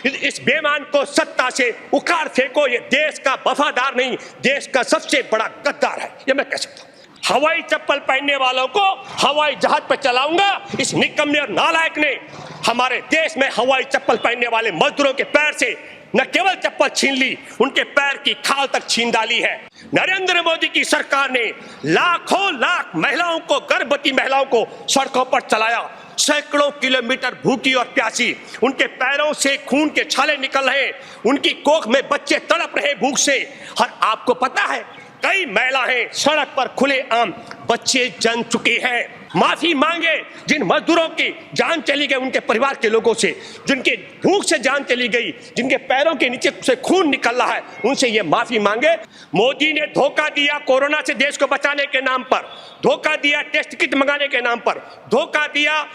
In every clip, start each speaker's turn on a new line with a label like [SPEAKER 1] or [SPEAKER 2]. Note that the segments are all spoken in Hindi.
[SPEAKER 1] इस बेईमान को सत्ता से उखाड़ फेंको। ये देश का वफादार नहीं, देश का सबसे बड़ा गद्दार है, ये मैं कह सकता हूँ। हवाई चप्पल पहनने वालों को हवाई जहाज पर चलाऊंगा, इस निकम्मे और नालायक ने हमारे देश में हवाई चप्पल पहनने वाले मजदूरों के पैर से न केवल चप्पल छीन ली, उनके पैर की खाल तक छीन डाली है। नरेंद्र मोदी की सरकार ने लाखों लाख महिलाओं को, गर्भवती महिलाओं को सड़कों पर चलाया। सैकड़ों किलोमीटर भूखी और प्यासी, उनके पैरों से खून के छाले निकल रहे, उनकी कोख में बच्चे तड़प रहे भूख से। और आपको पता है, कई महिलाएं सड़क पर खुलेआम बच्चे जन चुके हैं। माफी मांगे जिन मजदूरों की जान चली गई, उनके परिवार के लोगों से, जिनके भूख से जान चली गई, जिनके पैरों के नीचे से खून निकल रहा है, उनसे ये माफी मांगे। मोदी ने धोखा दिया कोरोना से देश को बचाने के नाम पर, धोखा दिया टेस्ट किट मंगाने के नाम पर, धोखा दिया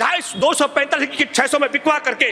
[SPEAKER 1] 245 की 600 में बिकवा करके।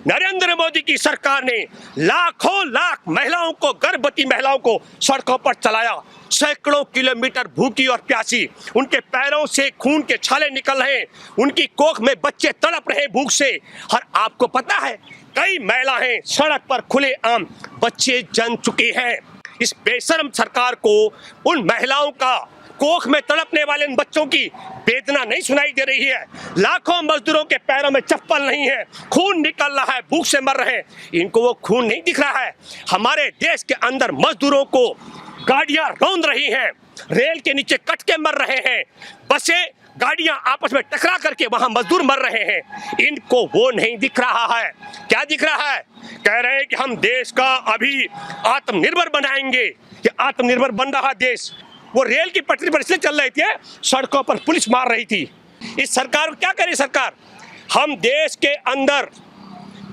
[SPEAKER 1] नरेंद्र मोदी की सरकार ने लाखों लाख महिलाओं को, गर्भवती महिलाओं को सड़कों पर चलाया। सैकड़ों किलोमीटर भूखी और प्यासी, उनके पैरों से खून के छाले निकल रहे, उनकी कोख में बच्चे तड़प रहे भूख से। और आपको पता है, कई महिलाएं सड़क पर खुलेआम बच्चे जन चुके हैं। इस बेशर्म सरकार को उन महिलाओं का, कोख में तड़पने वाले इन बच्चों की वेदना नहीं सुनाई दे रही है। लाखों मजदूरों के पैरों में चप्पल नहीं है, खून निकल रहा है, भूख से मर रहे हैं, इनको वो खून नहीं दिख रहा है। हमारे देश के अंदर मजदूरों को गाड़ियां रौंद रही हैं, रेल के नीचे कट के मर रहे हैं, बसें गाड़ियां आपस में टकरा करके वहां मजदूर मर रहे हैं, इनको वो नहीं दिख रहा है। क्या दिख रहा है? कह रहे हैं कि हम देश का अभी आत्मनिर्भर बनाएंगे। ये आत्मनिर्भर बन रहा देश, वो रेल की पटरी पर इसलिए चल रही थी, सड़कों पर पुलिस मार रही थी। इस सरकार क्या करे सरकार? हम देश के अंदर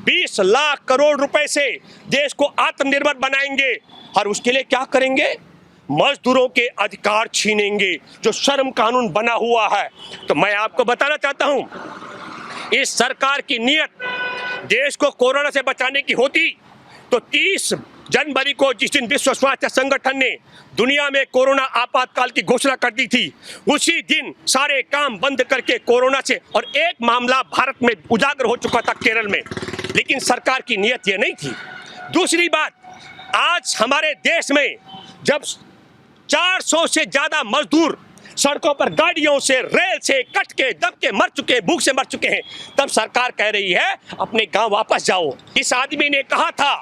[SPEAKER 1] 20 लाख करोड़ रुपए से देश को आत्मनिर्भर बनाएंगे, और उसके लिए क्या करेंगे? मजदूरों के अधिकार छीनेंगे, जो श्रम कानून बना हुआ है। तो मैं आपको बताना चाहता हूं, इस सरकार की नियत देश को कोरोना से बचाने की होती तो 30 जनवरी को, जिस दिन विश्व स्वास्थ्य संगठन ने दुनिया में कोरोना आपातकाल की घोषणा कर दी थी, उसी दिन सारे काम बंद करके कोरोना से, और एक मामला भारत में उजागर हो चुका था केरल में, लेकिन सरकार की नियत ये नहीं थी। दूसरी बात, आज हमारे देश में जब 400 से ज्यादा मजदूर सड़कों पर गाड़ियों से, रेल से कट के, दब के मर चुके हैं, भूख से मर चुके हैं, तब सरकार कह रही है अपने गांव वापस जाओ। इस आदमी ने कहा था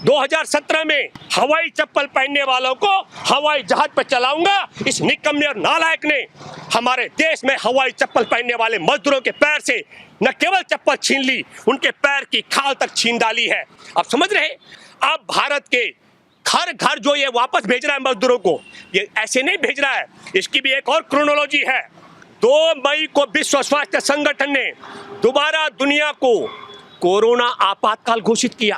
[SPEAKER 1] 2017 में, हवाई चप्पल पहनने वालों को हवाई जहाज पर चलाऊंगा, इस निकम्मे और नालायक ने हमारे देश में हवाई चप्पल पहनने वाले मजदूरों के पैर से न केवल चप्पल छीन ली, उनके पैर की खाल तक छीन डाली है। आप समझ रहे? अब भारत के घर घर जो ये वापस भेज रहा है मजदूरों को, ये ऐसे नहीं भेज रहा है, इसकी भी एक और क्रोनोलॉजी है। 2 मई को विश्व स्वास्थ्य संगठन ने दोबारा दुनिया को कोरोना आपातकाल घोषित किया।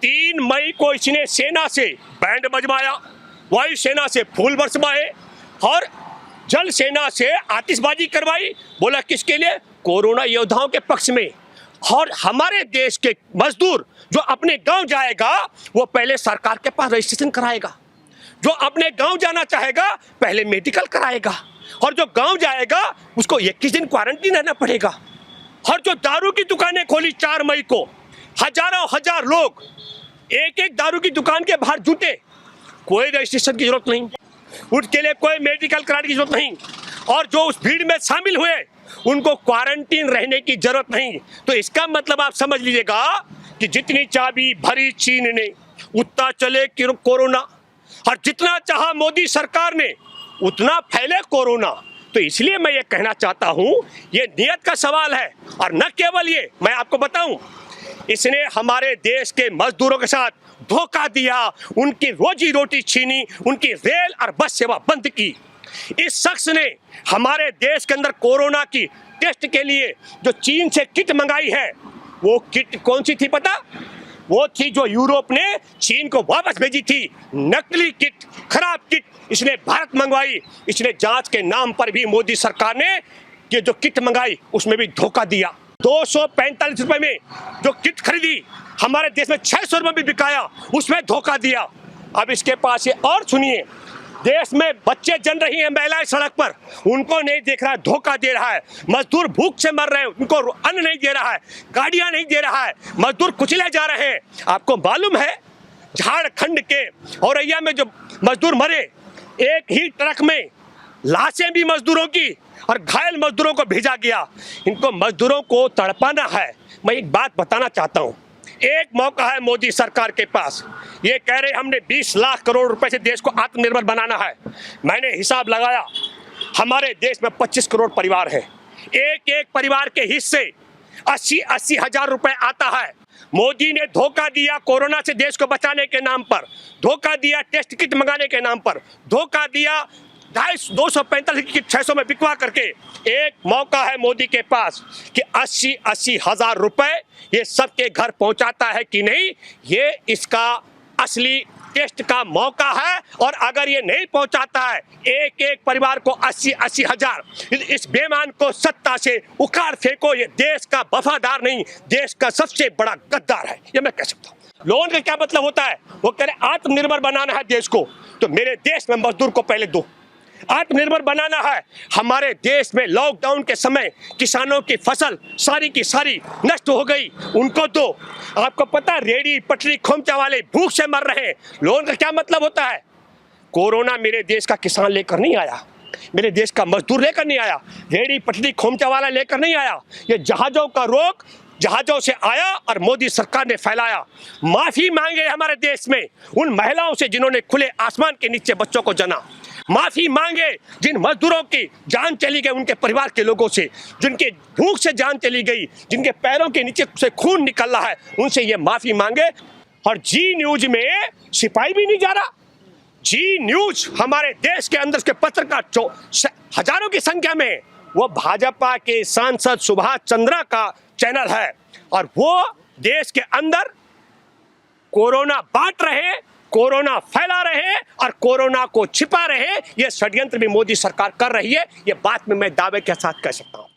[SPEAKER 1] 3 मई को इसने सेना से बैंड बजवाया, वायुसेना से फूल बरसवाए और जल सेना से आतिशबाजी करवाई। बोला किसके लिए? कोरोना योद्धाओं के पक्ष में। और हमारे देश के मजदूर जो अपने गांव जाएगा, वो पहले सरकार के पास रजिस्ट्रेशन कराएगा। जो अपने गांव जाना चाहेगा, पहले मेडिकल कराएगा, और जो गांव जाएगा उसको 21 दिन क्वारंटीन रहना पड़ेगा। और जो दारू की दुकानें खोली 4 मई को, हजारों हजार लोग एक एक दारू की दुकान के बाहर जुटे, कोई रजिस्ट्रेशन की जरूरत नहीं, उसके लिए कोई मेडिकल कराने की जरूरत नहीं, और जो उस भीड़ में शामिल हुए उनको क्वारंटीन रहने की जरूरत नहीं। तो इसका मतलब आप समझ लीजिएगा कि जितनी चाबी भरी चीन ने, उतना चले कोरोना, और जितना चाहा मोदी सरकार ने उतना फैले कोरोना। तो इसलिए मैं ये कहना चाहता हूं, ये नियत का सवाल है। और न केवल ये, मैं आपको बताऊं, इसने हमारे देश के मजदूरों के साथ धोखा दिया, उनकी रोजी रोटी छीनी, उनकी रेल और बस सेवा बंद की। इस शख्स ने हमारे देश के अंदर कोरोना की टेस्ट के लिए जो चीन से किट मंगाई है, वो किट कौन सी थी पता? वो थी जो यूरोप ने चीन को वापस भेजी थी, नकली किट, खराब किट इसने भारत मंगवाई। इसने जांच के नाम पर भी मोदी सरकार ने ये जो किट मंगाई उसमें भी धोखा दिया। 245 रुपए में जो किट खरीदी, हमारे देश में 600 रुपए में बिकाया, उसमें धोखा दिया। अब इसके पास ये, और सुनिए, देश में बच्चे जन रही हैं महिलाएं सड़क पर, उनको नहीं देख रहा है, धोखा दे रहा है। मजदूर भूख से मर रहे हैं, उनको अन्न नहीं दे रहा है, गाड़ियां नहीं दे रहा है, मजदूर कुचले जा रहे हैं। आपको मालूम है झारखंड के औरैया में जो मजदूर मरे, एक ही ट्रक में लाशें भी मजदूरों की और घायल मजदूरों को भेजा गया। इनको मजदूरों को तड़पाना है। मैं एक बात बताना चाहता हूं, एक मौका है मोदी सरकार के पास। ये कह रहे हमने 20 लाख करोड़ रुपए से देश को आत्मनिर्भर बनाना है। मैंने हिसाब लगाया, हमारे देश में 25 करोड़ परिवार हैं। एक एक परिवार के हिस्से 80-80 हजार रुपए आता है। मोदी ने धोखा दिया कोरोना से देश को बचाने के नाम पर, धोखा दिया टेस्ट किट मंगाने के नाम पर, धोखा दिया 245 की 600 में बिकवा करके। एक मौका है मोदी के पास कि 80-80 हजार रुपए ये सबके घर पहुंचाता है कि नहीं, ये इसका असली टेस्ट का मौका है। और अगर ये नहीं पहुंचाता है, एक एक परिवार को 80-80 हजार, इस बेईमान को सत्ता से उखाड़ फेंको। ये देश का वफादार नहीं, देश का सबसे बड़ा गद्दार है, ये मैं कह सकता हूँ। लोन का क्या मतलब होता है? वो कह रहे आत्मनिर्भर बनाना है देश को, तो मेरे देश में मजदूर को पहले दो। आत्मनिर्भर बनाना है। हमारे देश में लॉकडाउन के समय किसानों की फसल सारी की सारी नष्ट हो गई, उनको दो। आपको पता है रेडी पटरी खोमचा वाले भूख से मर रहे हैं। लोन का क्या मतलब होता है? कोरोना मेरे देश का किसान लेकर नहीं आया, मेरे देश का मजदूर लेकर नहीं आया, रेडी पटरी खोमचा वाला लेकर नहीं आया। ये जहाजों का रोक जहाजों से आया और मोदी सरकार ने फैलाया। माफी मांगे हमारे देश में उन महिलाओं से जिन्होंने खुले आसमान के नीचे बच्चों को जना। माफी मांगे जिन मजदूरों की जान चली गई, उनके परिवार के लोगों से, जिनके भूख से जान चली गई, जिनके पैरों के नीचे से खून निकल रहा है, उनसे ये माफी मांगे। और जी न्यूज में सिपाही भी नहीं जा रहा। जी न्यूज हमारे देश के अंदर के पत्रकार हजारों की संख्या में, वो भाजपा के सांसद सुभाष चंद्रा का चैनल है और वो देश के अंदर कोरोना बांट रहे, कोरोना फैला रहे और कोरोना को छिपा रहे। ये षड्यंत्र भी मोदी सरकार कर रही है। ये बात में मैं दावे के साथ कह सकता हूं।